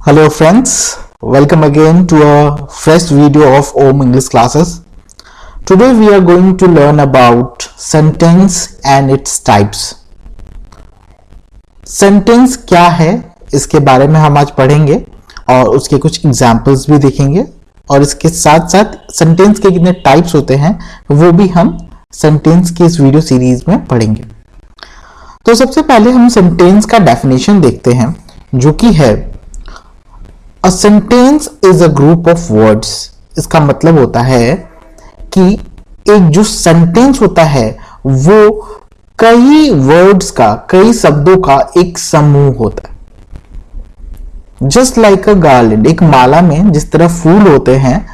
Hello friends, welcome again to a fresh video of Om English classes. Today we are going to learn about sentence and its types. Sentence क्या है इसके बारे में हम आज पढ़ेंगे और उसके कुछ एग्जाम्पल्स भी देखेंगे और इसके साथ साथ सेंटेंस के कितने टाइप्स होते हैं वो भी हम सेंटेंस की इस वीडियो सीरीज में पढ़ेंगे। तो सबसे पहले हम सेंटेंस का डेफिनेशन देखते हैं जो कि है A sentence is a group of words। इसका मतलब होता है कि एक जो सेंटेंस होता है वो कई वर्ड्स का, कई शब्दों का एक समूह होता है। जस्ट लाइक अ गार्लैंड, एक माला में जिस तरह फूल होते हैं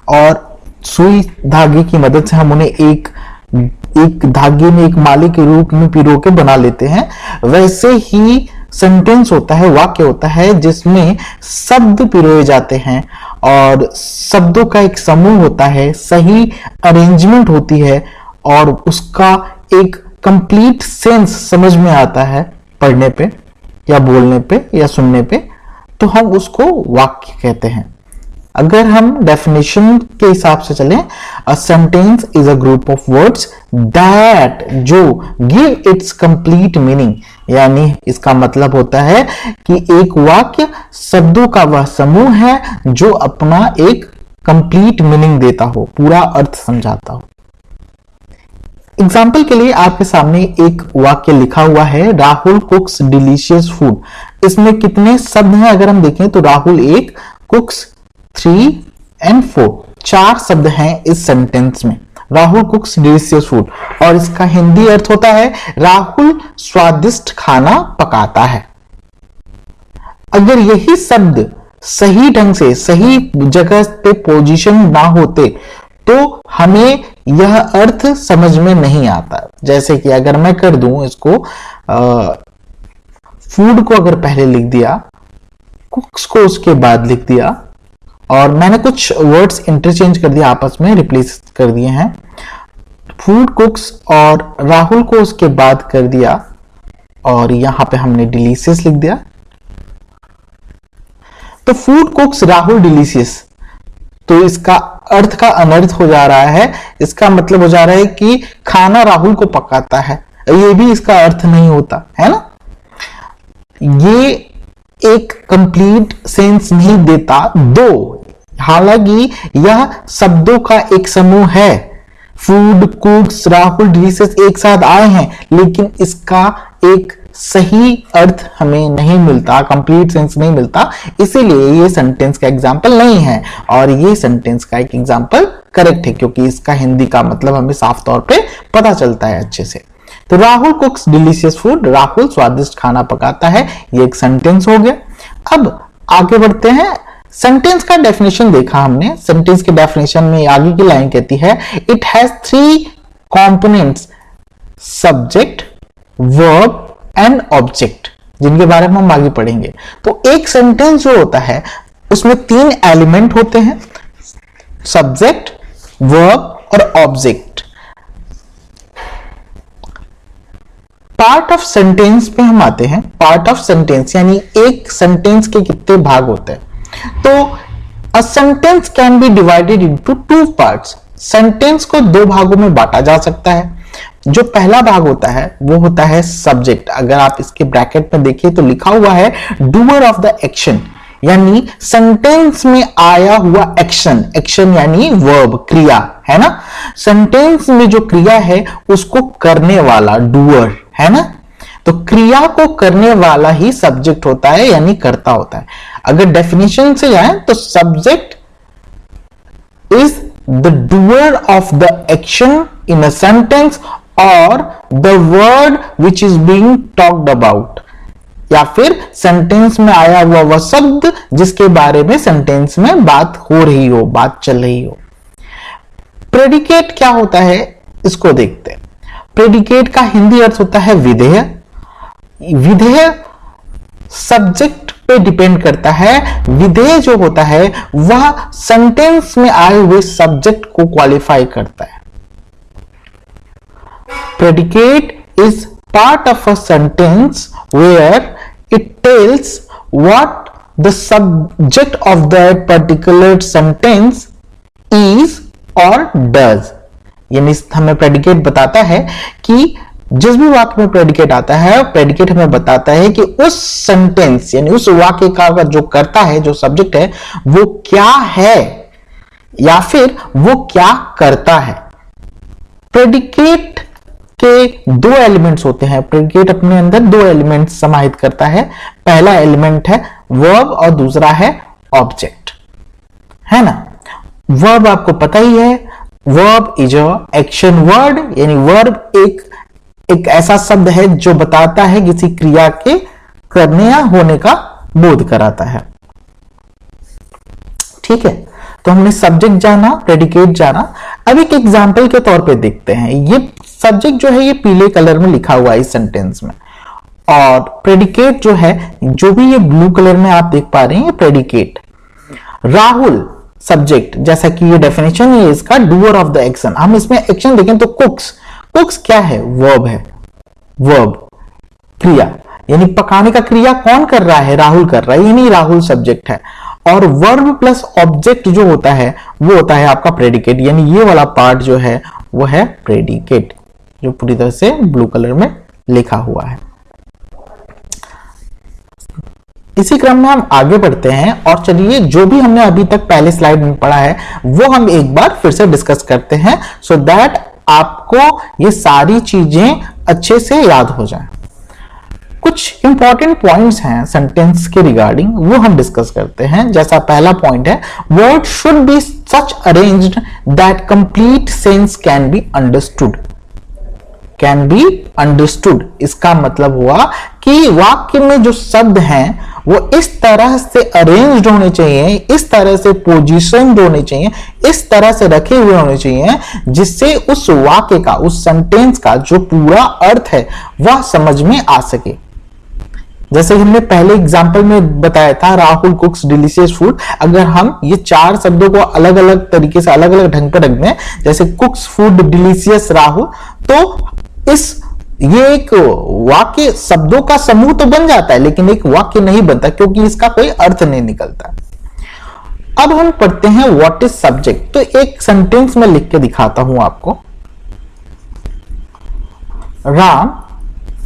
और सुई धागे की मदद से हम उन्हें एक धागे में, एक माले के रूप में पिरो के बना लेते हैं, वैसे ही सेंटेंस होता है, वाक्य होता है जिसमें शब्द पिरोए जाते हैं और शब्दों का एक समूह होता है, सही अरेंजमेंट होती है और उसका एक कंप्लीट सेंस समझ में आता है पढ़ने पे या बोलने पे या सुनने पे, तो हम उसको वाक्य कहते हैं। अगर हम डेफिनेशन के हिसाब से चलें, a sentence is a group of words that, जो गिव इट्स कंप्लीट मीनिंग, यानी इसका मतलब होता है कि एक वाक्य शब्दों का वह समूह है जो अपना एक कंप्लीट मीनिंग देता हो, पूरा अर्थ समझाता हो। एग्जाम्पल के लिए आपके सामने एक वाक्य लिखा हुआ है, राहुल कुक्स डिलीशियस फूड। इसमें कितने शब्द हैं अगर हम देखें तो राहुल एक, कुक्स 3 and 4, 4 शब्द हैं इस सेंटेंस में। राहुल कुक्स डिलीशियस फूड और इसका हिंदी अर्थ होता है राहुल स्वादिष्ट खाना पकाता है। अगर यही शब्द सही ढंग से, सही जगह पे पोजीशन ना होते तो हमें यह अर्थ समझ में नहीं आता। जैसे कि अगर मैं कर दूं इसको, फूड को अगर पहले लिख दिया, कुक्स को उसके बाद लिख दिया और मैंने कुछ वर्ड्स इंटरचेंज कर दिया, आपस में रिप्लेस कर दिए हैं, फूड कुक्स और राहुल को उसके बाद कर दिया और यहां पे हमने डिलीशियस लिख दिया। तो फूड कुक्स राहुल डिलीशियस, तो इसका अर्थ का अनर्थ हो जा रहा है। इसका मतलब हो जा रहा है कि खाना राहुल को पकाता है, ये भी इसका अर्थ नहीं होता है ना। ये एक कंप्लीट सेंस नहीं देता, दो हालांकि यह शब्दों का एक समूह है। फूड, कुक्स, राहुल, डिलीशियस एक साथ आए हैं, लेकिन इसका एक सही अर्थ हमें नहीं मिलता, कंप्लीट सेंस नहीं मिलता, इसीलिए ये सेंटेंस का एग्जाम्पल नहीं है और ये सेंटेंस का एक एग्जाम्पल करेक्ट है क्योंकि इसका हिंदी का मतलब हमें साफ तौर पे पता चलता है अच्छे से। तो राहुल कुक्स डिलीशियस फूड, राहुल स्वादिष्ट खाना पकाता है, ये एक सेंटेंस हो गया। अब आगे बढ़ते हैं। सेंटेंस का डेफिनेशन देखा हमने। सेंटेंस के डेफिनेशन में आगे की लाइन कहती है, it has 3 components, subject, verb and object, जिनके बारे में हम आगे पढ़ेंगे। तो एक सेंटेंस जो होता है उसमें 3 एलिमेंट होते हैं, सब्जेक्ट, वर्ब और ऑब्जेक्ट। पार्ट ऑफ सेंटेंस पे हम आते हैं। पार्ट ऑफ सेंटेंस यानी एक सेंटेंस के कितने भाग होते हैं। तो a sentence can be divided into 2 parts. Sentence को 2 भागों में बांटा जा सकता है। जो पहला भाग होता है वो होता है सब्जेक्ट। अगर आप इसके ब्रैकेट में देखिए तो लिखा हुआ है डूअर ऑफ द एक्शन, यानी सेंटेंस में आया हुआ एक्शन। एक्शन यानी वर्ब, क्रिया है ना। सेंटेंस में जो क्रिया है उसको करने वाला डूअर है ना। तो क्रिया को करने वाला ही सब्जेक्ट होता है, यानी कर्ता होता है। अगर डेफिनेशन से जाएं तो subject is the doer of the action in a sentence और the word which is being talked about, या फिर सेंटेंस में आया हुआ वह शब्द जिसके बारे में सेंटेंस में बात हो रही हो, बात चल रही हो। प्रेडिकेट क्या होता है इसको देखते हैं। प्रेडिकेट का हिंदी अर्थ होता है विधेय। विधेय सब्जेक्ट पे डिपेंड करता है। विधेय जो होता है वह सेंटेंस में आए हुए सब्जेक्ट को क्वालिफाई करता है। Predicate is part of a sentence where it tells what the subject of that particular sentence is और डज। यानी हमें प्रेडिकेट बताता है कि जिस भी वाक्य में प्रेडिकेट आता है, प्रेडिकेट हमें बताता है कि उस सेंटेंस यानी उस वाक्य का जो करता है, जो सब्जेक्ट है, वो क्या है या फिर वो क्या करता है। प्रेडिकेट के दो एलिमेंट्स होते हैं। प्रेडिकेट अपने अंदर दो एलिमेंट्स समाहित करता है। पहला एलिमेंट है वर्ब और दूसरा है ऑब्जेक्ट, है ना। वर्ब आपको पता ही है, verb is a action word, यानी वर्ब एक ऐसा शब्द है जो बताता है किसी क्रिया के करने या होने का बोध कराता है। ठीक है, तो हमने सब्जेक्ट जाना, प्रेडिकेट जाना। अब एक एग्जांपल के तौर पे देखते हैं। ये सब्जेक्ट जो है ये पीले कलर में लिखा हुआ है इस सेंटेंस में, और प्रेडिकेट जो है, जो भी ये ब्लू कलर में आप देख पा रहे हैं, ये प्रेडिकेट। राहुल सब्जेक्ट, जैसा कि ये डेफिनेशन है इसका, डूअर ऑफ द एक्शन। हम इसमें एक्शन देखें तो कुक्स, कुक्स क्या है? वर्ब है। वर्ब क्रिया, यानी पकाने का क्रिया कौन कर रहा है? राहुल कर रहा है, यानी राहुल सब्जेक्ट है। और वर्ब प्लस ऑब्जेक्ट जो होता है वो होता है आपका प्रेडिकेट, यानी ये वाला पार्ट जो है वो है प्रेडिकेट, जो पूरी तरह से ब्लू कलर में लिखा हुआ है। इसी क्रम में हम आगे बढ़ते हैं और चलिए जो भी हमने अभी तक पहले स्लाइड में पढ़ा है वो हम एक बार फिर से डिस्कस करते हैं, सो दैट आपको ये सारी चीजें अच्छे से याद हो जाएं। कुछ इंपॉर्टेंट पॉइंट्स हैं सेंटेंस के रिगार्डिंग, वो हम डिस्कस करते हैं। जैसा पहला पॉइंट है, word should be such arranged that complete sense can be understood. Can be understood, इसका मतलब हुआ कि वाक्य में जो शब्द हैं वो इस तरह से अरेंज्ड होने चाहिए, इस तरह से पोजीशनड होने चाहिए, इस तरह से रखे हुए होने चाहिए जिससे उस वाक्य का, उस सेंटेंस का जो पूरा अर्थ है वह समझ में आ सके। जैसे हमने पहले एग्जांपल में बताया था, राहुल कुक्स डिलीशियस फूड। अगर हम ये चार शब्दों को अलग अलग तरीके से, अलग अलग ढंग पर रख दें, जैसे कुक्स फूड डिलीशियस राहुल, तो ये एक वाक्य शब्दों का समूह तो बन जाता है, लेकिन एक वाक्य नहीं बनता क्योंकि इसका कोई अर्थ नहीं निकलता। अब हम पढ़ते हैं व्हाट इज सब्जेक्ट। तो एक सेंटेंस में लिख के दिखाता हूं आपको। Ram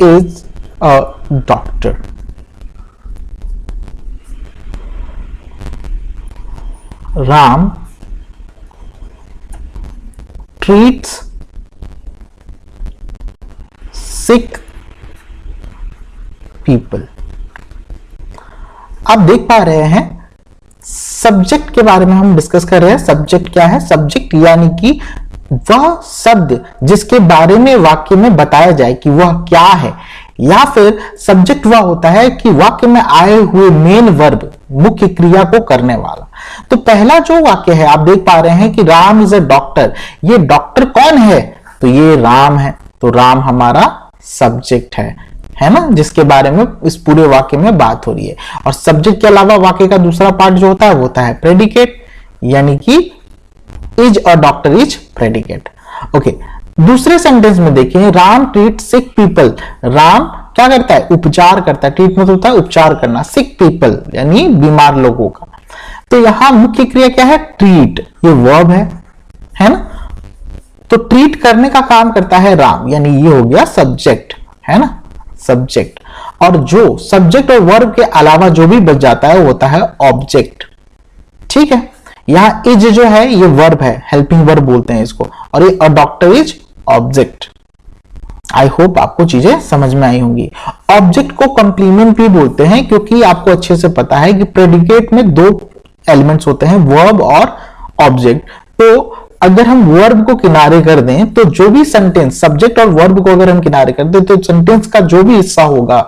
is a doctor. Ram treats sick people. आप देख पा रहे हैं सब्जेक्ट के बारे में हम डिस्कस कर रहे हैं। सब्जेक्ट क्या है? सब्जेक्ट यानी कि वह शब्द जिसके बारे में वाक्य में बताया जाए कि वह क्या है, या फिर सब्जेक्ट वह होता है कि वाक्य में आए हुए मेन वर्ब, मुख्य क्रिया को करने वाला। तो पहला जो वाक्य है आप देख पा रहे हैं कि राम इज अ डॉक्टर। ये डॉक्टर कौन है? तो ये राम है। तो राम हमारा सब्जेक्ट है ना, जिसके बारे में इस पूरे वाक्य में बात हो रही है। और सब्जेक्ट के अलावा वाक्य का दूसरा पार्ट जो होता है वो होता है प्रेडिकेट, यानी कि is a doctor is predicate. Okay, दूसरे सेंटेंस में देखें, राम ट्रीट सिक पीपल। राम क्या करता है? उपचार करता है। ट्रीट मतलब होता है उपचार करना, सिक पीपल यानी बीमार लोगों का। तो यहां मुख्य क्रिया क्या है? ट्रीट, ये वर्ब है ना। तो ट्रीट करने का काम करता है राम, यानी ये हो गया सब्जेक्ट, है ना, सब्जेक्ट। और जो सब्जेक्ट और वर्ब के अलावा जो भी बच जाता है वो होता है ऑब्जेक्ट। ठीक है, यहां इज जो है ये वर्ब है, हेल्पिंग वर्ब बोलते हैं इसको, और ये doctor is object. I hope आपको चीजें समझ में आई होंगी। ऑब्जेक्ट को कंप्लीमेंट भी बोलते हैं क्योंकि आपको अच्छे से पता है कि प्रेडिकेट में दो एलिमेंट्स होते हैं, वर्ब और ऑब्जेक्ट। तो अगर हम वर्ब को किनारे कर दें तो जो भी सेंटेंस, सब्जेक्ट और वर्ब को अगर हम किनारे कर दें तो सेंटेंस का जो भी हिस्सा होगा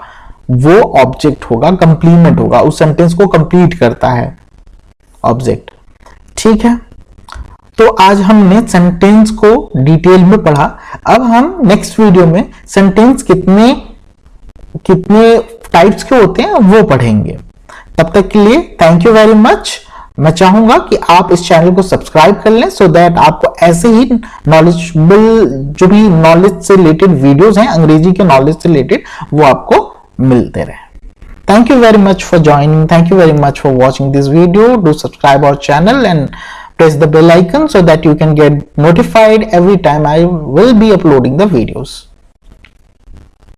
वो ऑब्जेक्ट होगा, कंप्लीमेंट होगा, उस सेंटेंस को कंप्लीट करता है ऑब्जेक्ट। ठीक है, तो आज हमने सेंटेंस को डिटेल में पढ़ा। अब हम नेक्स्ट वीडियो में सेंटेंस कितने टाइप्स के होते हैं वो पढ़ेंगे। तब तक के लिए थैंक यू वेरी मच। मैं चाहूंगा कि आप इस चैनल को सब्सक्राइब कर लें सो दैट आपको ऐसे ही नॉलेजेबल, जो भी नॉलेज से रिलेटेड वीडियोस हैं, अंग्रेजी के नॉलेज से रिलेटेड, वो आपको मिलते रहे। Thank you very much for joining. Thank you very much for watching this video. Do subscribe our channel and press the bell icon so that you can get notified every time I will be uploading the videos.